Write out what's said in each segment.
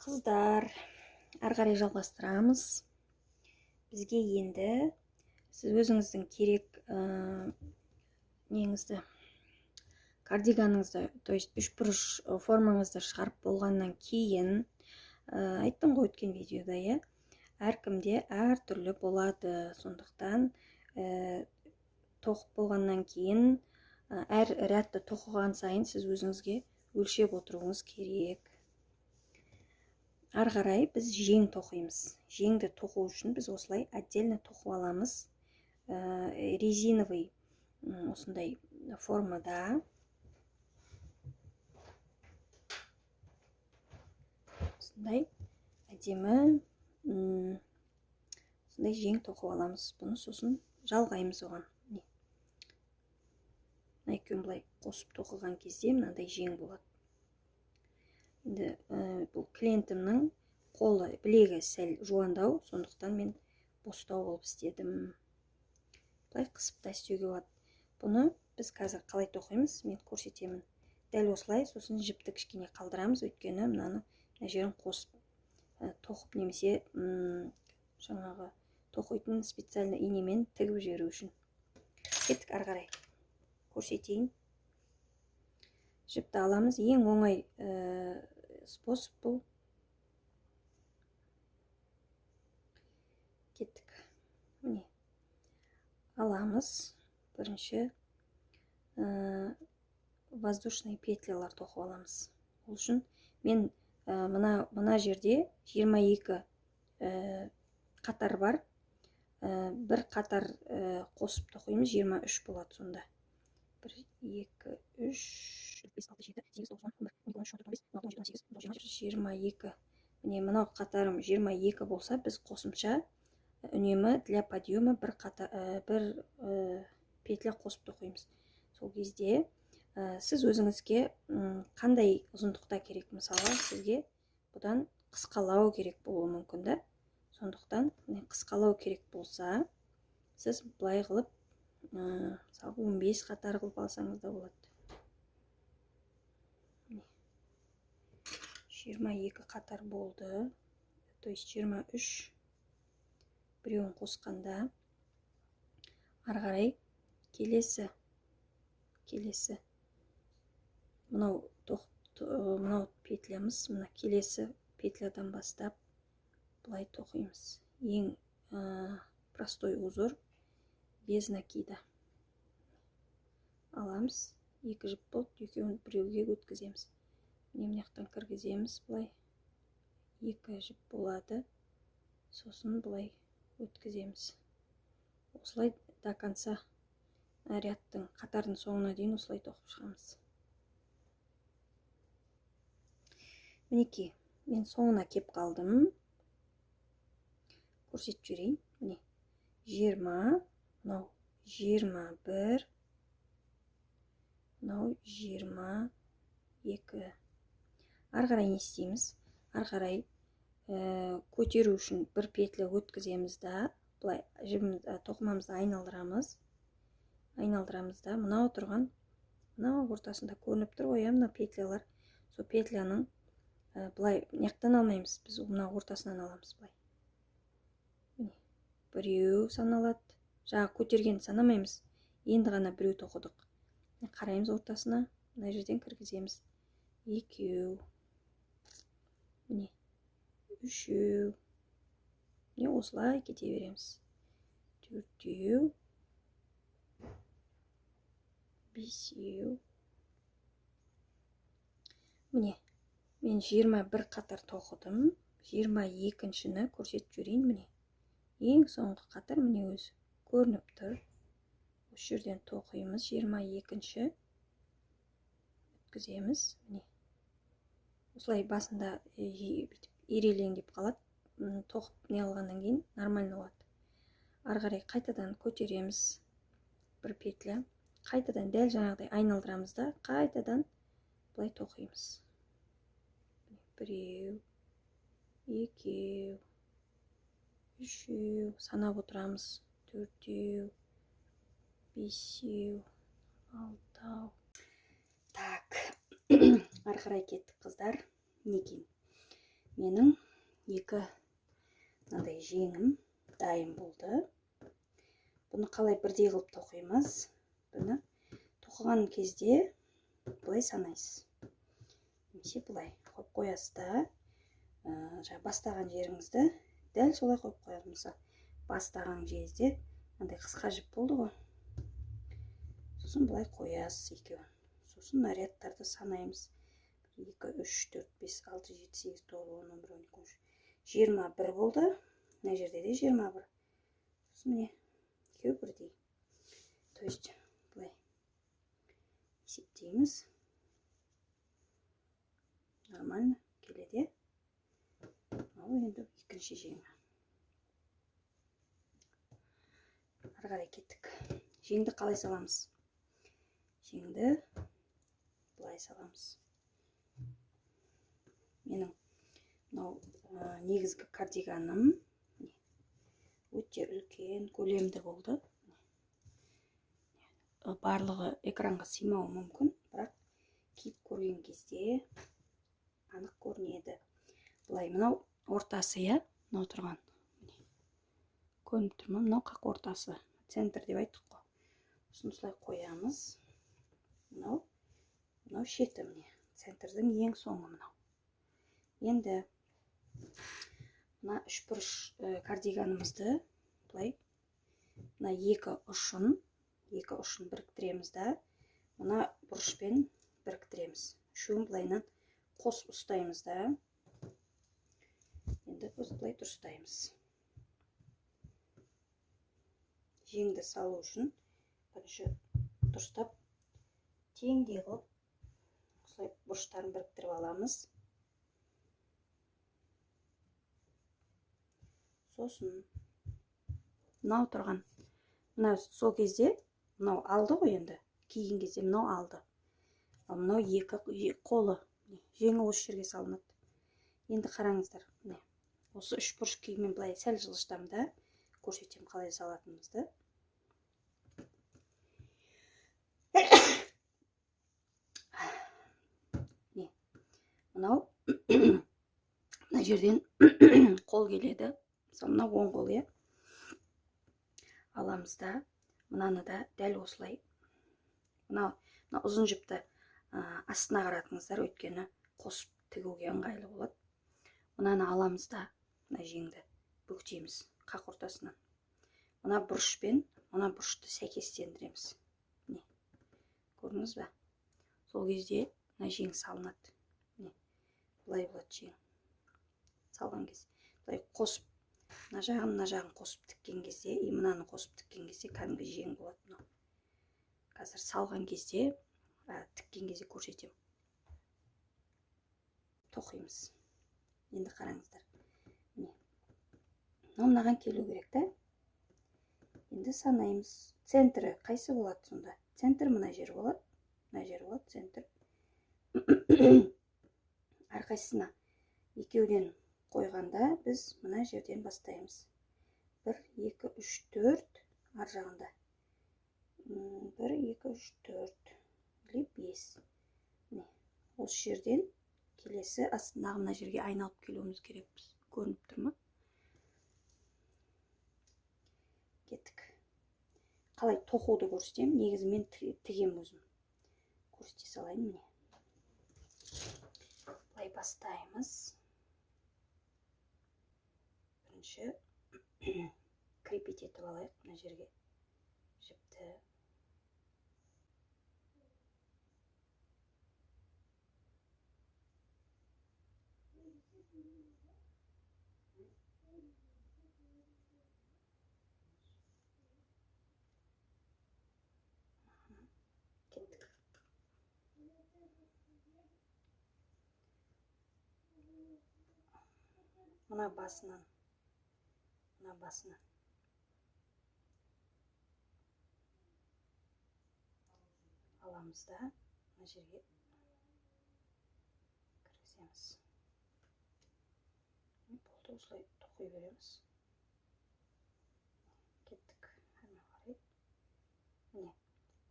Қыздар, ары қарай жалғастырамыз. Бізге енді сіз өзіңіздің керек неңізді, кардиганыңызды, то есть үшбұрыш формаңызды шығарып болғаннан кейін, айттым ғой өткен видеода, әркімде әртүрлі болады. Сондықтан тоқып болғаннан кейін, әр рядты тоқыған сайын сіз өзіңізге өлшеп отыруыңыз керек. Ары қарай біз жең тоқимыз. Жеңді тоқу үшін біз осылай отдельно тоқып аламыз. Резиновый осындай формада. Осындай әдемі осындай жең тоқып аламыз. Бұны сосын жалғаймыз оған. Екеуін былай қосып тоқыған кезде мынандай жең болады. Енді бұл клиентімнің қолы, білегі сәл жуандау, сондықтан мен бостау болып істедім. Бұлай қысып та істеуге болады. Бұны біз қазір қалай тоқимыз, мен көрсетемін. Дәл осылай, сосын жіпті кішкене қалдырамыз, өйткені мынаны жерін қосып тоқып немесе жаңағы тоқитын специально инемен тігіп жіберу үшін. Кеттік ары қарай. Көрсетейін. Жіпті аламыз. Ең оңай способ бұл. Кеттік. Міне. Аламыз. Бірінші воздушный петлялар тоқып аламыз. Ол үшін мен мына жерде 22 қатар бар. Бір қатар қосып тоқимыз, 23 болады сонда. 1, 2, 3, 5, 6, 7, 8, 9, 10, 11, 12, 13, 14, 15, 16, 17, 22. Міне, мынау қатарым 22 болса, біз қосымша үнемі для подъема бір петля қосып тоқимыз. Сол кезде сіз өзіңізге қандай ұзындықта керек? Мысалы, сізге бұдан қысқалау керек болуы мүмкін да. Сондықтан қысқалау керек болса, сіз былай қылып 15 қатар қылып алсаңыз да болады. 22 қатар болды. То есть 23. Біреуін қосқанда. Ары қарай келесі. Мынау петлямыз, мына келесі петлядан бастап былай тоқимыз. Ең простой узор. Без накида. Аламыз. 2 жіп болды. Екеуін біреуге өткіземіз. Мына жақтан кіргіземіз былай. 2 жіп болады. Сосын былай өткіземіз. Осылай до конца рядтың қатардың соңына дейін осылай тоқып шығамыз. Мінекей, мен соңына кеп қалдым. Көрсетіп жүрейін. Міне 20, мынау 21, мынау 22. Ары қарай не істейміз? Ары қарай көтеру үшін бір петля өткіземіз да, былай тоқымамызды айналдырамыз. Да, мынау тұрған, мынау ортасында көрініп тұр ғой, мына петлялар. Сол петляның былай неқтан алмаймыз, біз мына ортасынан аламыз былай. Біреу саналады. Жаңа көтерген санамаймыз. Енді ғана біреу тоқыдық. Қараймыз ортасына. Мына жерден кіргіземіз. 2. Міне. 3. Міне осылай кете береміз. 4. 5. Міне. Мен 21 қатар тоқыдым. 22-шіні көрсетіп жүрейін. Міне. Ең соңғы қатар міне өзі көрініп тұр. Осы жерден тоқимыз. 22-ші өткіземіз. Міне. Осылай басында ирелеңдеп қалады. Тоқып не алғаннан кейін нормально болады. Ары қарай қайтадан көтереміз. Бір петля. Қайтадан дәл жаңағыдай айналдырамыз да, қайтадан былай тоқимыз. 1, 2, 3, санап отырамыз. 4, 5, 6. Так, ары қарай кеттік қыздар. Некен? менің екі мынандай жеңім дайын болды. Бұны қалай бірдей қылып тоқимыз? Бұны тоқыған кезде былай санайсыз. Немесе былай қойып қоясыз да, бастаған жеріңізді дәл солай қойып қоясыз. Мысалы, бастаған жеріңізде мынандай қысқа жіп болды ғой. Сосын былай қоясыз екеуін. Сосын рядтарды санаймыз. 2, 3, 4, 5, 6, 7, 8, 9, 10, 11, 12, 21 болды. Мына жерде де 21. Сосын міне екеуі бірдей. То есть былай есептейміз. Нормально келеді. Ал енді екінші жеңі. Ары қарай кеттік. Жеңді қалай саламыз? Жеңді былай саламыз. Менің негізгі кардиганым өте үлкен көлемді болды. Барлығы экранға сыймауы мүмкін, бірақ киіп көрген кезде анық көрінеді. Былай мынау ортасы, мынау тұрған. Көрініп тұр ма? Мынау қақ ортасы. Центр деп айттық қой. Сосын осылай қоямыз. Мынау шеті міне. Центрдің ең соңы мынау. Енді мына үшбұрыш кардиганымызды былай мына екі ұшын біріктіреміз да, мына бұрышпен біріктіреміз. Үшеуін былайынан қос ұстаймыз да. Енді біз былай дұрыстаймыз. Жеңді салу үшін бірінші дұрыстап теңдей қылып осылай бұрыштарын біріктіріп аламыз. Сосын мынау тұрған. Мынау сол кезде мынау алды ғой енді. Киген кезде мынау алды. Ал мынау екі қолы. Жеңі осы жерге салынады. Енді қараңыздар. Осы үш бұрыш киіммен былай сәл жылжытам да көрсетем қалай салатынымызды. Мынау мына жерден қол келеді. Мынау оң қол, аламыз да, мынаны да дәл осылай. Мына ұзын жіпті астына қаратыңыздар, өйткені қосып тігуге ыңғайлы болады. Мынаны аламыз да, мына жеңді бүктейміз қақ ортасынан. Мына бұрышпен мына бұрышты сәйкестендіреміз. Міне, көрдіңіз бе? Сол кезде мына жең салынады. Міне, былай болады жең. Салған кезде. Былай қосып, мына жағын қосып тіккен кезде, мынаны қосып тіккен кезде кәдімгі жең болады. Қазір салған кезде, тіккен кезде көрсетем. Тоқимыз. Енді қараңыздар. Міне. Мынаған келу керек та. Енді санаймыз. Центрі қайсы болады сонда? Центр мына жер болады. Мына жер болады, центр. Әрқайсысына екеуден қойғанда біз мына жерден бастаймыз. 1, 2, 3, 4 ар жағында. 1, 2, 3, 4 или 5. Осы жерден келесі астындағы мына жерге айналып келуіміз керекпіз. Көрініп тұр ма? Кеттік. Қалай тоқуды көрсетем. Негізі мен тігем өзім. Көрсете салайын міне. Былай бастаймыз. Бірінші крепить етіп алайық мына жерге жіпті. Кеттік. Мына басынан аламыз да мына жерге кіргіземіз. Болды, осылай тоқи береміз. Кеттік. Міне,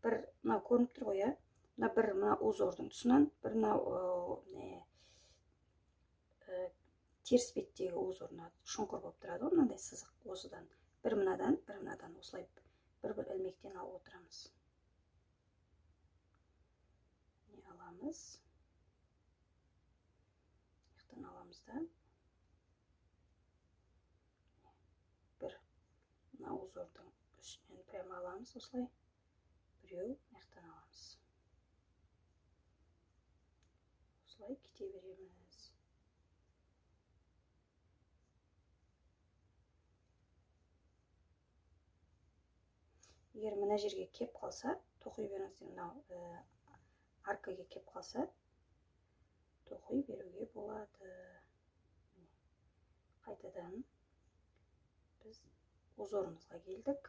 бір мына көрініп тұр ғой, мына бір мына узордың тұсынан, бір мына теріс беттегі узорына шұңқыр болып тұрады ғой, мынандай сызық. Осыдан бір мынадан осылай бір ілмектен алып отырамыз. Аламыз. Яқтан аламыз да. Бір мына узордың үстінен прямо аламыз осылай. Біреу яқтан аламыз. Осылай кете береміз. Егер мына жерге кеп қалса, тоқи беріңіздер. Мынау аркаға кеп қалса, тоқи беруге болады. Қайтадан біз узорымызға келдік.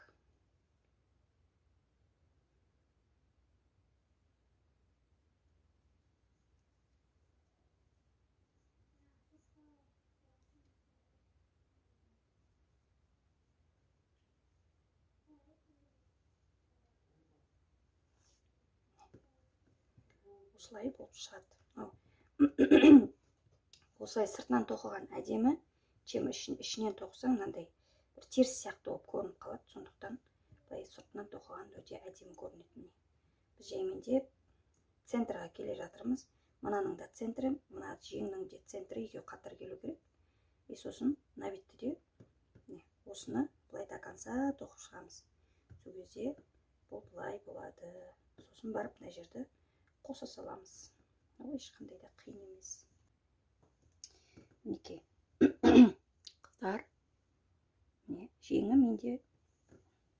Осылай болып шығады. Осылай сыртынан тоқыған әдемі, чем ішінен тоқысаң мынандай бір теріс сияқты болып көрініп қалады. Сондықтан былай сыртынан тоқыған өте әдемі көрінеді. Біз жайменде центрға келе жатырмыз. Мынаның да центрі, мына жеңнің де центрі екеуі қатар келу керек. Сосын мына бетті де осыны былай до конца тоқып шығамыз. Сол кезде бұл былай болады. Сосын барып мына жерді қоса саламыз. Ешқандай да қиын емес. Мінекей қыздар, жеңі менде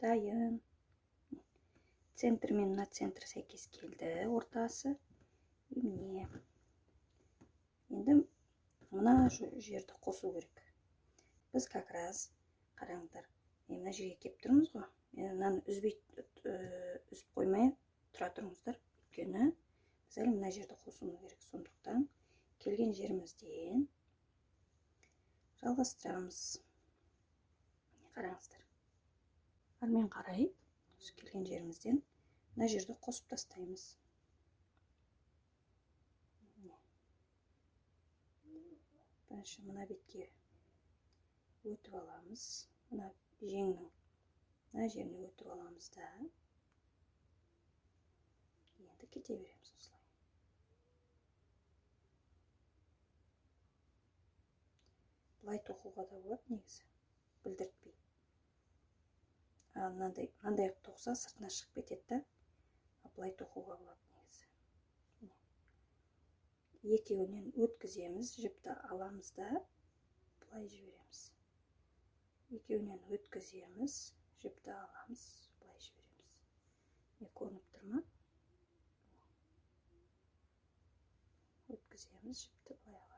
дайын. Центр мен мына центр сәйкес келді, ортасы. Міне. Енді мына жерді қосу керек. Біз как раз қараңыздар. Мына жерге кеп тұрмыз ғой. Мынаны үзіп қоймай тұра тұрыңыздар. Өйткені біз әлі мына жерді қосуымыз керек. Сондықтан келген жерімізден жалғастырамыз. Қараңыздар. Армен қарай, келген жерімізден мына жерді қосып тастаймыз. Бірінші мына бетке өтіп аламыз. Мына жеңнің мына жеріне өтіп аламыз да. Енді кете береміз осылай. Бұлай тоқуға да болады негізі, білдіртпей. Мынандай тоқса сыртына шығып кетеді да, бұлай тоқуға болады негізі. Екеуінен өткіземіз, жіпті аламыз да, бұлай жібереміз. Екеуінен өткіземіз, жіпті аламыз, бұлай жібереміз. Көрініп тұр ма? Өткіземіз, жіпті бұлай аламыз.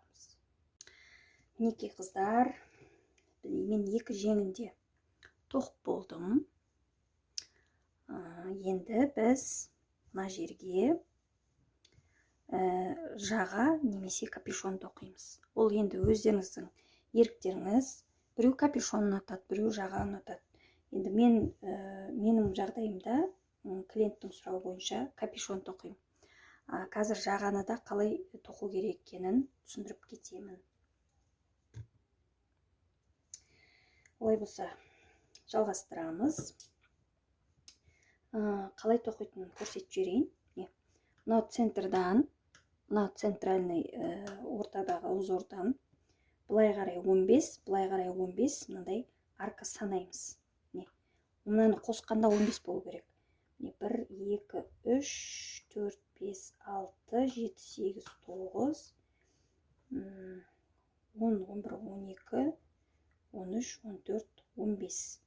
Мінекей қыздар, мен екі жеңінде тоқып болдым. Енді біз мына жерге жаға немесе капюшон тоқимыз. Ол енді өздеріңіздің еріктеріңіз. Біреу капюшон ұнатады, біреу жаға ұнатады. Енді менің жағдайымда клиенттің сұрауы бойынша капюшон тоқимын. Қазір жағаны да қалай тоқу керек екенін түсіндіріп кетемін. Олай болса, жалғастырамыз. Қалай тоқитынын көрсетіп жіберейін. Мынау центрдан, мынау центральный ортадағы узордан былай қарай 15, былай қарай 15, мынандай арка санаймыз. Мынаны қосқанда 15 болу керек. 1, 2, 3, 4, 5, 6, 7, 8, 9, 10, 11, 12, 13, 14, 15.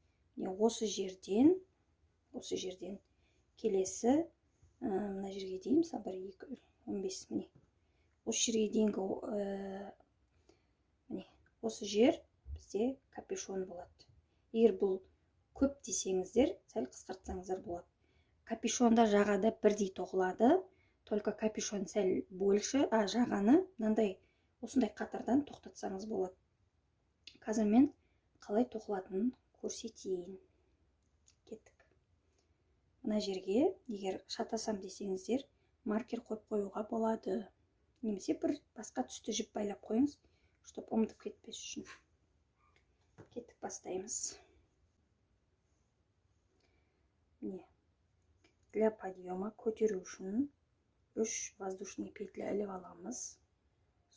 Осы жерден келесі мына жерге дейін, 1, 2, 15, міне. Осы жерге дейінгі осы жер бізде капюшон болады. Егер бұл көп десеңіздер, сәл қысқартсаңыздар болады. Капюшонда жағада бірдей тоқылады, только капюшон сәл больше, жағаны мынандай осындай қатардан тоқтатсаңыз болады. Қазір мен қалай тоқылатынын көрсетейін. Кеттік. Мына жерге, егер шатасам десеңіздер, маркер қойып қоюға болады. Немесе бір басқа түсті жіп байлап қойыңыз, чтобы ұмытып кетпес үшін. Кеттік, бастаймыз. Міне, для подъема көтеру үшін 3 воздушный петля іліп аламыз.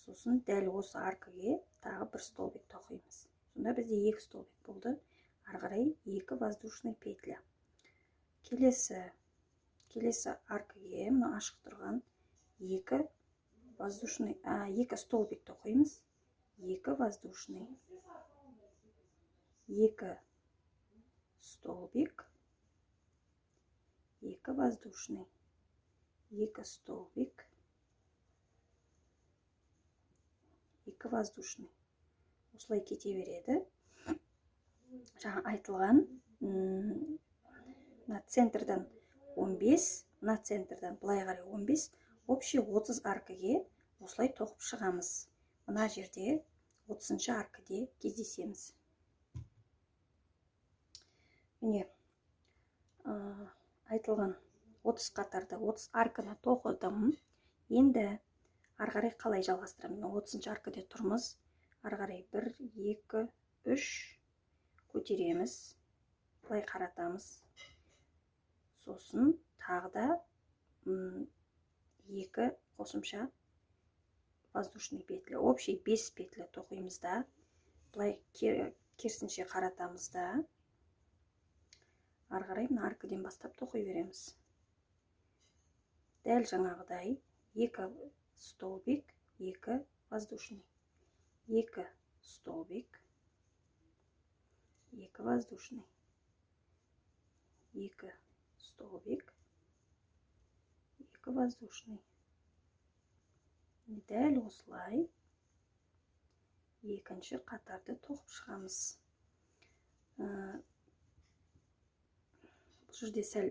Сосын дәл осы аркаге тағы бір столбик тоқимыз. Сонда бізде 2 столбик болды. Ары қарай 2 воздушный петля. Келесі аркаге мына ашық тұрған 2 столбик тоқимыз. 2 воздушный, 2 столбик, 2 воздушный, 2 столбик, 2 воздушный. Осылай кете береді. Жаңа айтылған, мына центрдан 15, мына центрдан былай қарай 15, общий 30 аркаге осылай тоқып шығамыз. Мына жерде 30-шы аркаде кездесеміз. Міне, айтылған 30 қатарды, 30 арканы тоқыдым. Енді ары қарай қалай жалғастырамын? 30-шы аркаде тұрмыз. Ары қарай 1, 2, 3 көтереміз. Былай қаратамыз. Сосын тағы да 2 қосымша воздушный петля. Общий 5 петля тоқимыз да. Былай керісінше қаратамыз да. Ары қарай мына аркаден бастап тоқи береміз. Дәл жаңағыдай 2 столбик, 2 воздушный. 2 столбик, 2 воздушный. 2 столбик, 2 воздушный. Дәл осылай екінші қатарды тоқып шығамыз. Бұл жерде сәл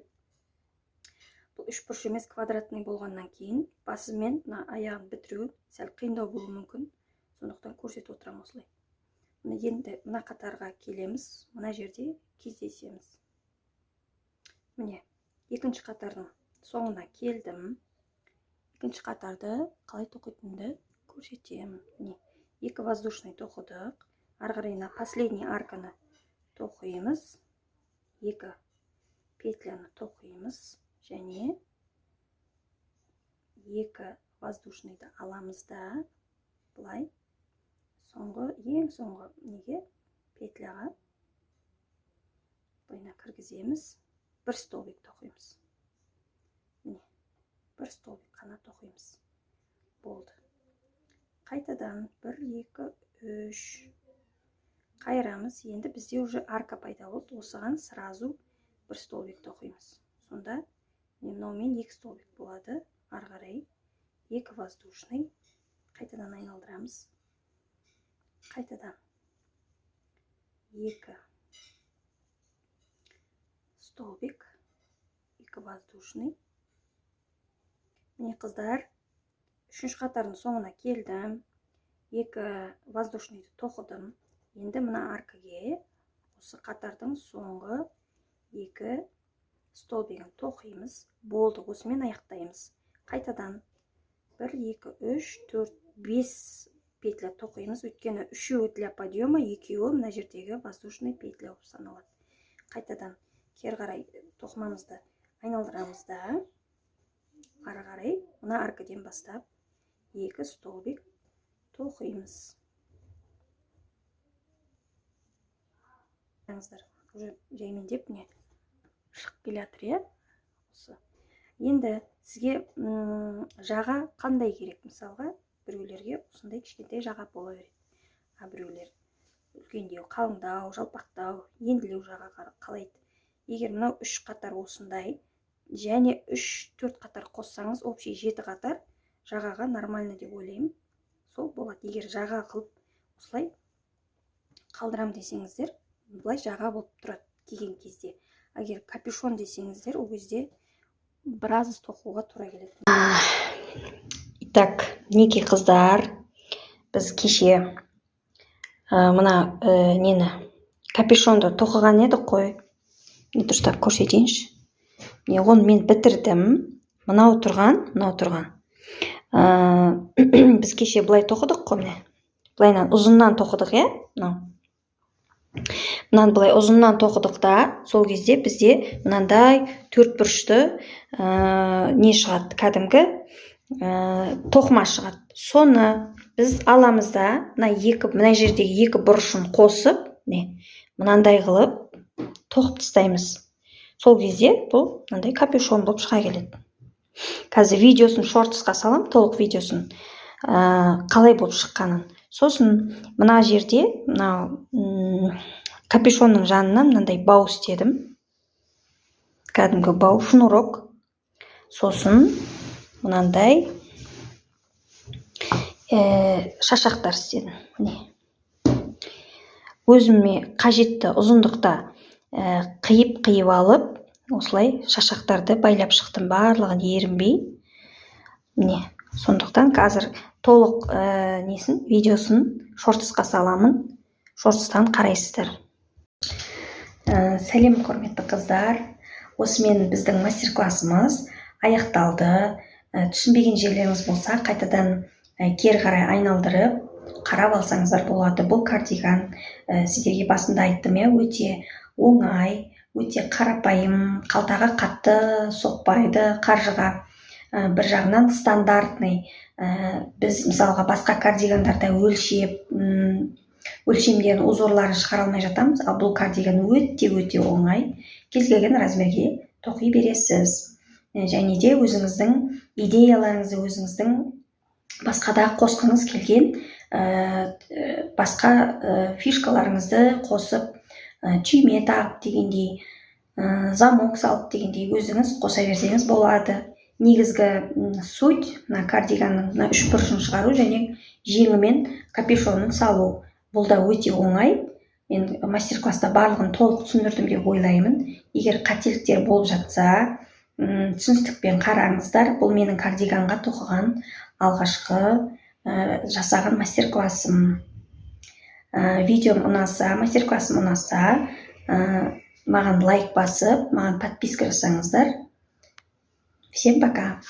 бұл үшбұрыш емес квадратный болғаннан кейін басы мен аяғын бітіру сәл қиындау болуы мүмкін. Сондықтан көрсетіп отырамын осылай. Енді мына қатарға келеміз. Мына жерде кездесеміз. Міне, екінші қатардың соңына келдім. Екінші қатарды қалай тоқитынымды көрсетемін. Міне, 2 воздушный тоқыдық. Ары қарай последний арканы тоқимыз. 2 петляны тоқимыз. Және 2 воздушныйды аламыз да былай ең соңғы неге петляға бойына кіргіземіз. 1 столбик тоқимыз. Міне, 1 столбик қана тоқимыз. Болды. Қайтадан 1, 2, 3 қайырамыз. Енді бізде уже арка пайда болды. Осыған сразу 1 столбик тоқимыз. Сонда мынаумен 2 столбик болады. Ары қарай 2 воздушный. Қайтадан айналдырамыз. Қайтадан 2 столбик, 2 воздушный. Міне қыздар, 3-ші қатардың соңына келдім. 2 воздушныйды тоқыдым. Енді мына аркаге осы қатардың соңғы 2 столбигін тоқимыз. Болды, осымен аяқтаймыз. Қайтадан 1, 2, 3, 4, 5 петля тоқимыз. Өйткені 3-і для подъема, 2-і мына жердегі воздушный петля болып саналады. Қайтадан кері қарай тоқымамызды айналдырамыз да. Ары қарай мына аркаден бастап 2 столбик тоқимыз. Уже жаймендеп не шығып келатыр, осы. Енді сізге жаға қандай керек? Мысалға, біреулерге осындай кішкентай жаға бола береді. Біреулер үлкендеу, қалыңдау, жалпақтау, енділеу жаға қалайды. Егер мынау 3 қатар осындай, және 3-4 қатар қоссаңыз, общий 7 қатар жағаға нормально деп ойлаймын. Сол болады. Егер жаға қылып осылай қалдырам десеңіздер, бұлай жаға болып тұрады киген кезде. Егер капюшон десеңіздер, ол кезде біраз тоқуға тура келеді. Итак, мінекей қыздар, біз кеше мына нені капюшонды тоқыған едік қой. Дұрыстап көрсетейінші. Оны мен бітірдім. Мынау тұрған. Біз кеше былай тоқыдық қой, міне. былайынан ұзыннан тоқыдық, иә, мынаны былай ұзыннан тоқыдық та, сол кезде бізде мынандай төрт бұрышты не шығады, кәдімгі тоқыма шығады. Соны біз аламыз да, мына жердегі екі бұрышын қосып, мынандай қылып тоқып тастаймыз. Сол кезде бұл мынандай капюшон болып шыға келеді. Қазір видеосын шортысқа салам, толық видеосын қалай болып шыққанын. Сосын мына жерде капюшонның жанынан мынандай бау істедім. Кәдімгі бау, шнурок. Сосын мынандай шашақтар істедім. Өзіме қажетті ұзындықта қиып алып, осылай шашақтарды байлап шықтым, барлығын ерінбей. Сондықтан қазір толық видеосын шортысқа саламын. Шортыстан қарайсыздар. Сәлем, құрметті қыздар. Осымен біздің мастер-классымыз аяқталды. Түсінбеген жерлеріңіз болса, қайтадан кері қарай айналдырып қарап алсаңыздар болады. Бұл кардиган сіздерге басында айттым, өте оңай, өте қарапайым, қалтаға қатты соқпайды, қаржыға. Бір жағынан стандартный, біз мысалға басқа кардигандарда өлшемдерін, узорларын шығара алмай жатамыз, ал бұл кардиган өте оңай, кез келген размерге тоқи бересіз. Және де өзіңіздің идеяларыңызды, өзіңіздің басқада қосқыңыз келген басқа фишкаларыңызды қосып, түйме тағып дегендей, замок салып дегендей өзіңіз қоса берсеңіз болады. Негізгі суть кардиганның үш бұрышын шығару және жеңімен капюшонын салу. Бұл да өте оңай. Мен мастер-класста барлығын толық түсіндірдім деп ойлаймын. Егер қателіктер болып жатса, түсіністікпен қараңыздар. Бұл менің кардиганға тоқыған алғашқы жасаған мастер-классым. Видеом ұнаса, мастер-классым ұнаса, маған лайк басып, маған подписка жасаңыздар. Всем пока!